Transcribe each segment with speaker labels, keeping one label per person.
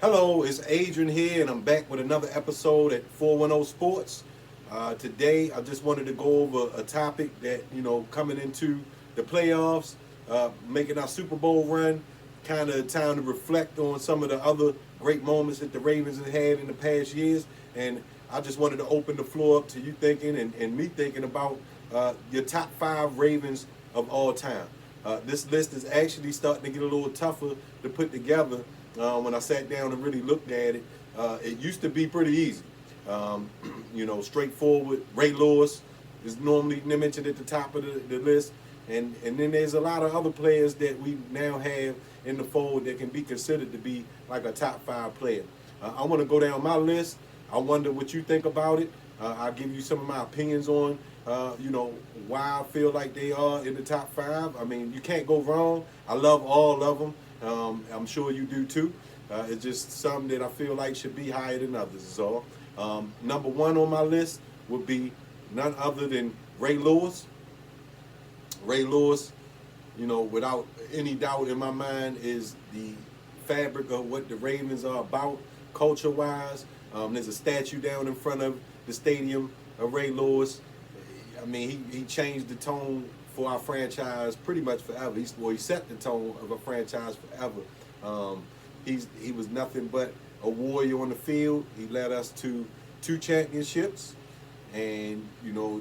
Speaker 1: Hello, it's Adrian here, and I'm back with another episode at 410 Sports. Today, I just wanted to go over a topic that, coming into the playoffs, making our Super Bowl run, kind of time to reflect on some of the other great moments that the Ravens have had in the past years. And I just wanted to open the floor up to you thinking and me thinking about your top five Ravens of all time. This list is actually starting to get a little tougher to put together. When I sat down and really looked at it, it used to be pretty easy. Straightforward. Ray Lewis is normally mentioned at the top of the list. And then there's a lot of other players that we now have in the fold that can be considered to be like a top five player. I want to go down my list. I wonder what you think about it. I'll give you some of my opinions on, why I feel like they are in the top five. I mean, you can't go wrong. I love all of them. I'm sure you do too. It's just something that I feel like should be higher than others is all. Number one on my list would be none other than Ray Lewis. Ray Lewis, without any doubt in my mind, is the fabric of what the Ravens are about culture-wise. There's a statue down in front of the stadium of Ray Lewis. I mean, he changed the tone for our franchise pretty much forever. He set the tone of a franchise forever. He was nothing but a warrior on the field. He led us to 2 championships. And,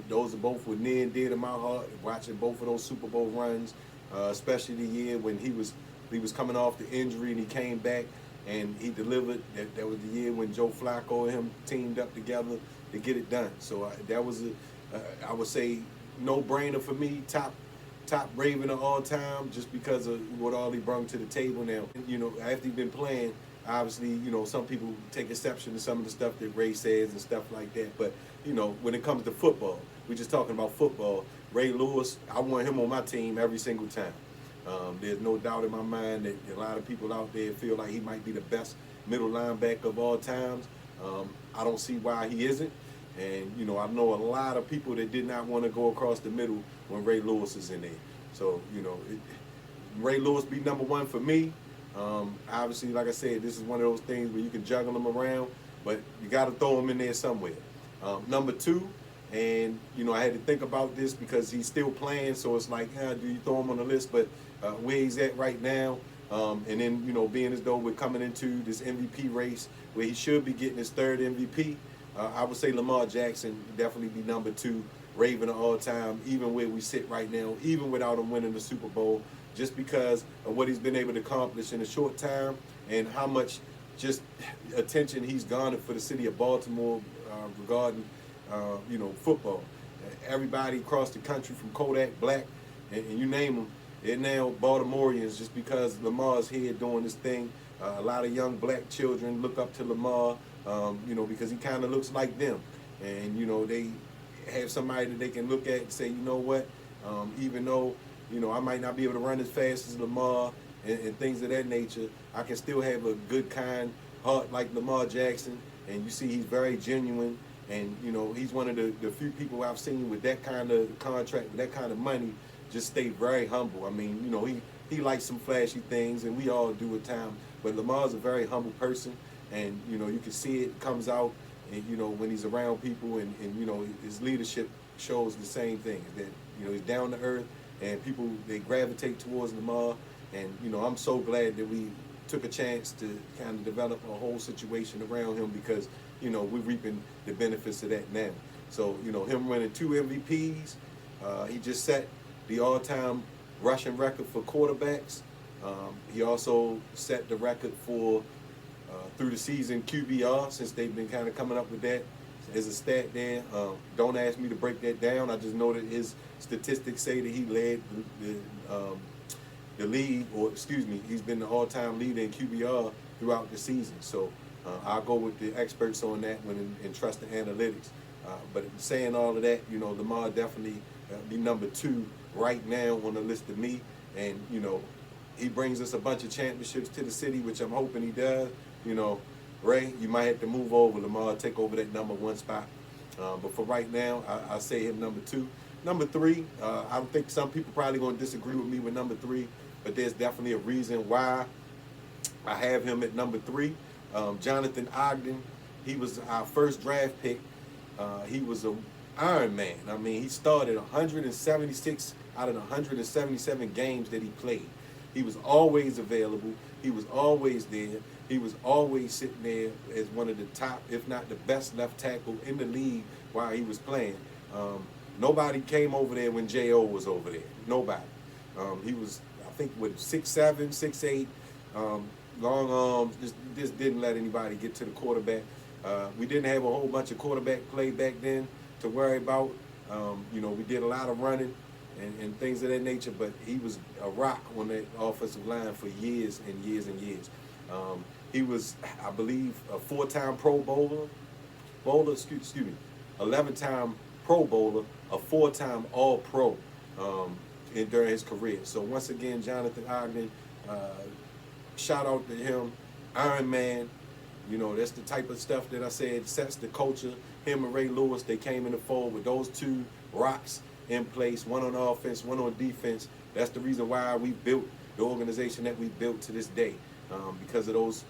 Speaker 1: those are both were near and dear to my heart, watching both of those Super Bowl runs, especially the year when he was coming off the injury and he came back and he delivered. That was the year when Joe Flacco and him teamed up together to get it done. So that was, I would say, no-brainer for me, top Raven of all time, just because of what all he brought to the table now. After he's been playing, obviously, some people take exception to some of the stuff that Ray says and stuff like that. But, when it comes to football, we're just talking about football. Ray Lewis, I want him on my team every single time. There's no doubt in my mind that a lot of people out there feel like he might be the best middle linebacker of all times. I don't see why he isn't. And, I know a lot of people that did not want to go across the middle when Ray Lewis is in there. So, Ray Lewis be number one for me. Obviously, like I said, this is one of those things where you can juggle them around, but you got to throw him in there somewhere. Number two, and, I had to think about this because he's still playing, so it's like, do you throw him on the list? But where he's at right now, and then, being as though we're coming into this MVP race where he should be getting his 3rd MVP, I would say Lamar Jackson definitely be number 2 Raven of all time, even where we sit right now, even without him winning the Super Bowl, just because of what he's been able to accomplish in a short time and how much just attention he's garnered for the city of Baltimore regarding, football. Everybody across the country, from Kodak Black, and you name them, they're now Baltimoreans just because Lamar's here doing this thing. A lot of young black children look up to Lamar, because he kind of looks like them. And, they have somebody that they can look at and say, you know what, even though, I might not be able to run as fast as Lamar and things of that nature, I can still have a good, kind heart like Lamar Jackson. And you see he's very genuine. And, he's one of the few people I've seen with that kind of contract, with that kind of money, just stay very humble. I mean, he likes some flashy things, and we all do at times. But Lamar's a very humble person. And, you can see it comes out, and, when he's around people, and his leadership shows the same thing, that, he's down to earth, and people, they gravitate towards Lamar. And, I'm so glad that we took a chance to kind of develop a whole situation around him because, we're reaping the benefits of that now. So, him winning 2 MVPs, he just set the all-time rushing record for quarterbacks. He also set the record for through the season QBR, since they've been kind of coming up with that as a stat there. Don't ask me to break that down. I just know that his statistics say that he led the league, or excuse me, he's been the all-time leader in QBR throughout the season. So I'll go with the experts on that one and trust the analytics. But saying all of that, Lamar definitely be number 2 right now on the list of me. And, he brings us a bunch of championships to the city, which I'm hoping he does. Ray, you might have to move over. Lamar, take over that number 1 spot. But for right now, I say him number 2. Number 3, I think some people probably going to disagree with me with number 3, but there's definitely a reason why I have him at number 3. Jonathan Ogden, he was our first draft pick. He was a Iron Man. I mean, he started 176 out of the 177 games that he played. He was always available. He was always there. He was always sitting there as one of the top, if not the best left tackle in the league while he was playing. Nobody came over there when J.O. was over there. Nobody. He was, I think, with 6'7", 6'8", long arms. Just didn't let anybody get to the quarterback. We didn't have a whole bunch of quarterback play back then to worry about. We did a lot of running and things of that nature, but he was a rock on that offensive line for years and years and years. He was, I believe, a 4-time Pro Bowler, 11-time Pro Bowler, a 4-time All-Pro during his career. So once again, Jonathan Ogden, shout out to him, Iron Man. That's the type of stuff that I said sets the culture. Him and Ray Lewis, they came in the fold with those two rocks in place, one on offense, one on defense. That's the reason why we built the organization that we built to this day, because of those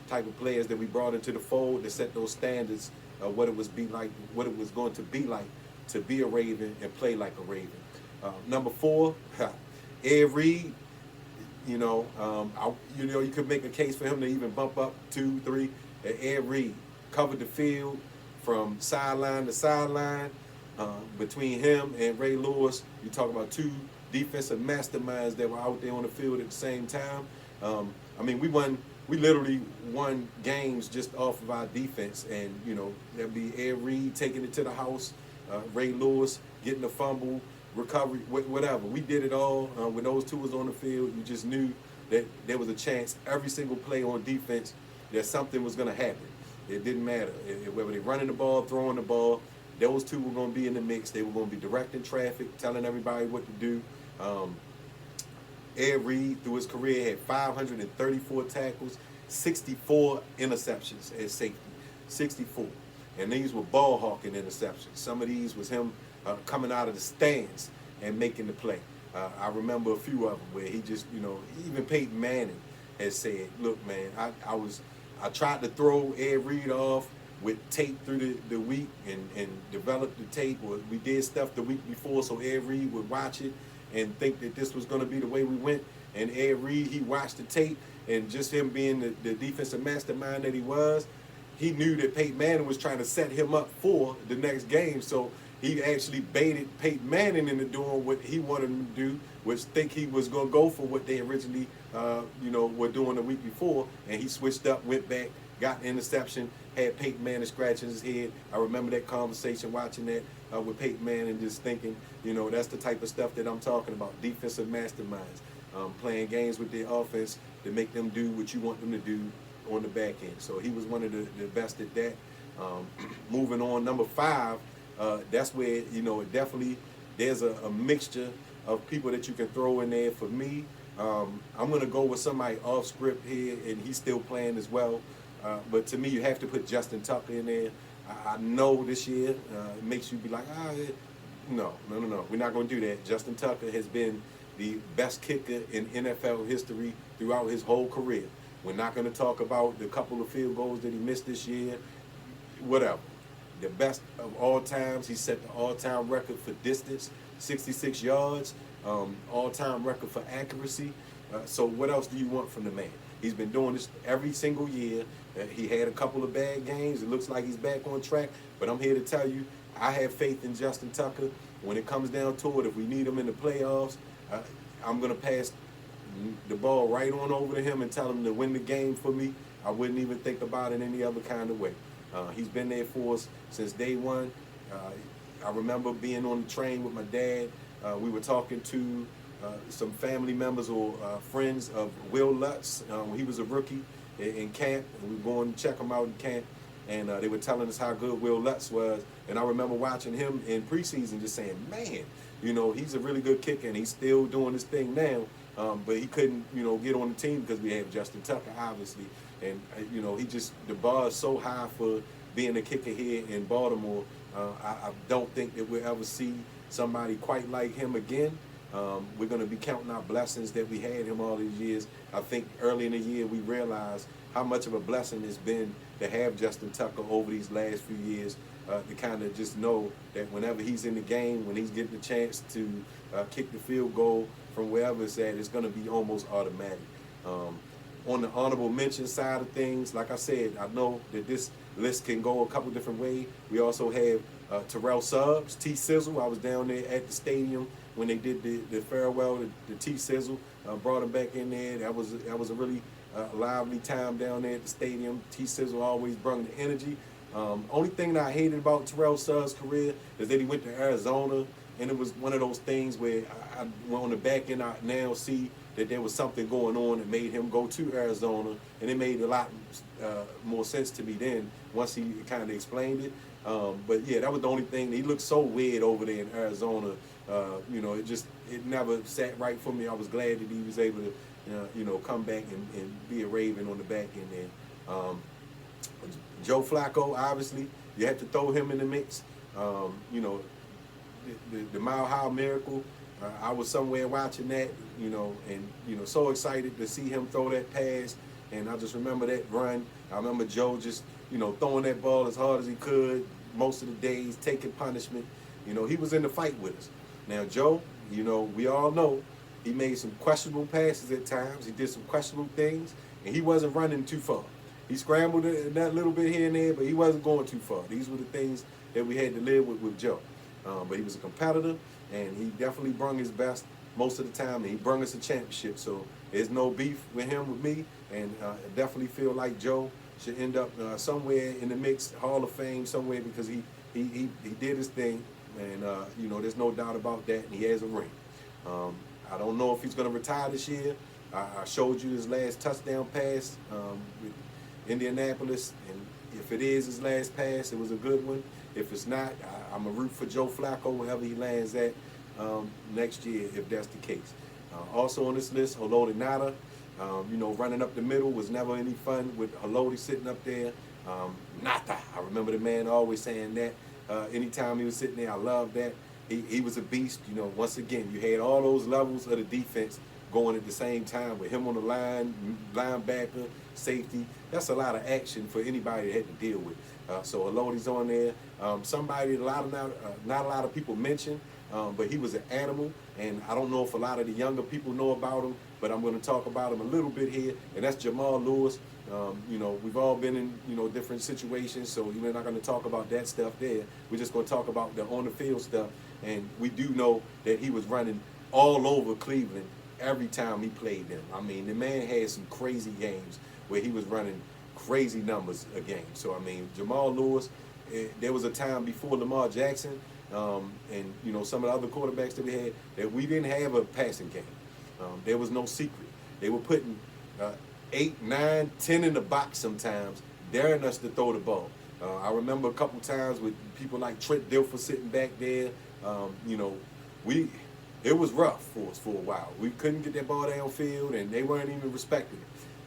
Speaker 1: type of players that we brought into the fold that set those standards of what it was going to be like to be a Raven and play like a Raven. Number 4, Ed Reed. You could make a case for him to even bump up 2, 3. Ed Reed covered the field from sideline to sideline. Between him and Ray Lewis, you talk about 2 defensive masterminds that were out there on the field at the same time. We literally won games just off of our defense, and that'd be Ed Reed taking it to the house, Ray Lewis getting the fumble, recovery, whatever. We did it all. When those 2 was on the field, you just knew that there was a chance every single play on defense that something was going to happen. It didn't matter whether they running the ball, throwing the ball. Those 2 were going to be in the mix. They were going to be directing traffic, telling everybody what to do. Ed Reed, through his career, had 534 tackles, 64 interceptions at safety, 64. And these were ball hawking interceptions. Some of these was him coming out of the stands and making the play. I remember a few of them where he just, even Peyton Manning has said, look, man, I tried to throw Ed Reed off with tape through the week and develop the tape, or we did stuff the week before so Ed Reed would watch it and think that this was going to be the way we went. And Ed Reed, he watched the tape, and just him being the defensive mastermind that he was, he knew that Peyton Manning was trying to set him up for the next game. So he actually baited Peyton Manning into doing what he wanted him to do, which think he was going to go for what they originally, were doing the week before. And he switched up, went back, got an interception, had Peyton Manning scratching his head. I remember that conversation, watching that with Peyton Manning, just thinking, that's the type of stuff that I'm talking about, defensive masterminds, playing games with their offense to make them do what you want them to do on the back end. So he was one of the best at that. Moving on, number 5, that's where, it definitely, there's a mixture of people that you can throw in there. For me, I'm going to go with somebody off script here, and he's still playing as well. But to me, you have to put Justin Tucker in there. I know this year it makes you be like, no. We're not going to do that. Justin Tucker has been the best kicker in NFL history throughout his whole career. We're not going to talk about the couple of field goals that he missed this year, whatever. The best of all times. He set the all-time record for distance, 66 yards, all-time record for accuracy. So what else do you want from the man? He's been doing this every single year. He had a couple of bad games. It looks like he's back on track. But I'm here to tell you, I have faith in Justin Tucker. When it comes down to it, if we need him in the playoffs, I'm going to pass the ball right on over to him and tell him to win the game for me. I wouldn't even think about it any other kind of way. He's been there for us since day one. I remember being on the train with my dad. We were talking to some family members or friends of Will Lutz when he was a rookie in camp, and we were going to check him out in camp, and they were telling us how good Will Lutz was. And I remember watching him in preseason just saying, man, he's a really good kicker, and he's still doing his thing now. But he couldn't, get on the team because we have Justin Tucker, obviously. And, the bar is so high for being a kicker here in Baltimore. I don't think that we'll ever see somebody quite like him again. We're going to be counting our blessings that we had him all these years. I think early in the year we realized how much of a blessing it's been to have Justin Tucker over these last few years, to kind of just know that whenever he's in the game, when he's getting a chance to kick the field goal from wherever it's at, it's going to be almost automatic. On the honorable mention side of things, like I said, I know that this list can go a couple different ways. We also have Terrell Suggs, T-Sizzle. I was down there at the stadium when they did the farewell to T-Sizzle. Brought him back in there. That was a really lively time down there at the stadium. T-Sizzle always brought the energy. Only thing that I hated about Terrell Suggs' career is that he went to Arizona, and it was one of those things where I on the back end, I now see that there was something going on that made him go to Arizona, and it made a lot more sense to me then once he kind of explained it. But yeah, that was the only thing. He looked so weird over there in Arizona. You know, it never sat right for me. I was glad that he was able to, you know, come back and be a Raven on the back end there. Joe Flacco, obviously, you have to throw him in the mix. You know, the Mile High Miracle, I was somewhere watching that, you know, and, you know, so excited to see him throw that pass. And I just remember that run. I remember Joe just, you know, throwing that ball as hard as he could most of the days, taking punishment. You know, he was in the fight with us. Now, Joe, you know, we all know he made some questionable passes at times. He did some questionable things, and he wasn't running too far. He scrambled that little bit here and there, but he wasn't going too far. These were the things that we had to live with Joe. But he was a competitor, and he definitely brung his best most of the time, and he brung us a championship. So there's no beef with him, with me, and I definitely feel like Joe should end up somewhere in the mix, Hall of Fame somewhere, because he did his thing, and you know, there's no doubt about that, and he has a ring. I don't know if he's going to retire this year. I showed you his last touchdown pass with Indianapolis, and if it is his last pass, it was a good one. If it's not, I'm a root for Joe Flacco wherever he lands at next year, if that's the case. Also on this list, Haloti Ngata. You know, running up the middle was never any fun with Haloti sitting up there. Ngata, I remember the man always saying that. Anytime he was sitting there, I loved that. He was a beast. You know, once again, you had all those levels of the defense going at the same time with him on the line, linebacker, safety. That's a lot of action for anybody that had to deal with. So Haloti's on there. Somebody not a lot of people mention, but he was an animal, and I don't know if a lot of the younger people know about him, but I'm going to talk about him a little bit here, and that's Jamal Lewis. You know, we've all been in, you know, different situations, so we're not going to talk about that stuff there. We're just going to talk about the on-the-field stuff, and we do know that he was running all over Cleveland every time he played them. I mean, the man had some crazy games where he was running crazy numbers a game. So, I mean, Jamal Lewis, there was a time before Lamar Jackson and, you know, some of the other quarterbacks that we had that we didn't have a passing game. There was no secret. They were putting 8, 9, 10 in the box sometimes, daring us to throw the ball. I remember a couple times with people like Trent Dilfer sitting back there. You know, it was rough for us for a while. We couldn't get that ball downfield, and they weren't even respecting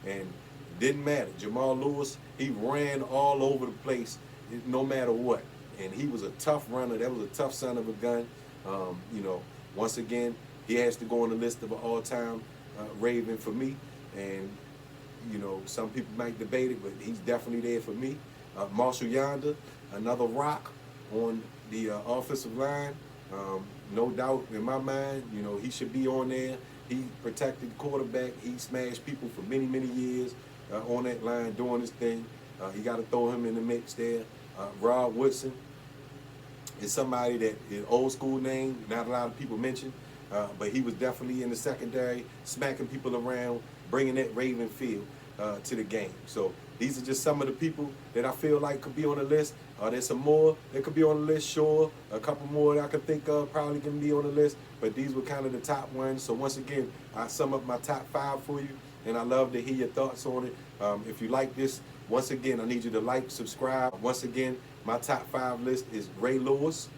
Speaker 1: it. And it didn't matter. Jamal Lewis, he ran all over the place, no matter what. And he was a tough runner. That was a tough son of a gun. You know, once again, he has to go on the list of an all-time Raven for me. And, you know, some people might debate it, but he's definitely there for me. Marshall Yonder, another rock on the offensive line. No doubt in my mind, you know, he should be on there. He protected the quarterback. He smashed people for many, many years on that line doing his thing. You got to throw him in the mix there. Rod Woodson is somebody that is old school name, not a lot of people mention, but he was definitely in the secondary, smacking people around, bringing that Raven feel to the game. So these are just some of the people that I feel like could be on the list. There's some more that could be on the list, sure. A couple more that I can think of probably can be on the list, but these were kind of the top ones. So once again, I sum up my top 5 for you, and I love to hear your thoughts on it. If you like this, once again, I need you to like, subscribe. Once again, my top 5 list is Ray Lewis,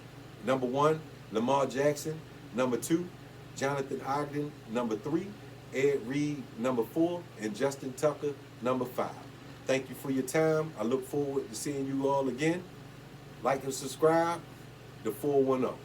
Speaker 1: number 1, Lamar Jackson, number 2, Jonathan Ogden, number 3, Ed Reed, number 4, and Justin Tucker, number 5. Thank you for your time. I look forward to seeing you all again. Like and subscribe, the 410.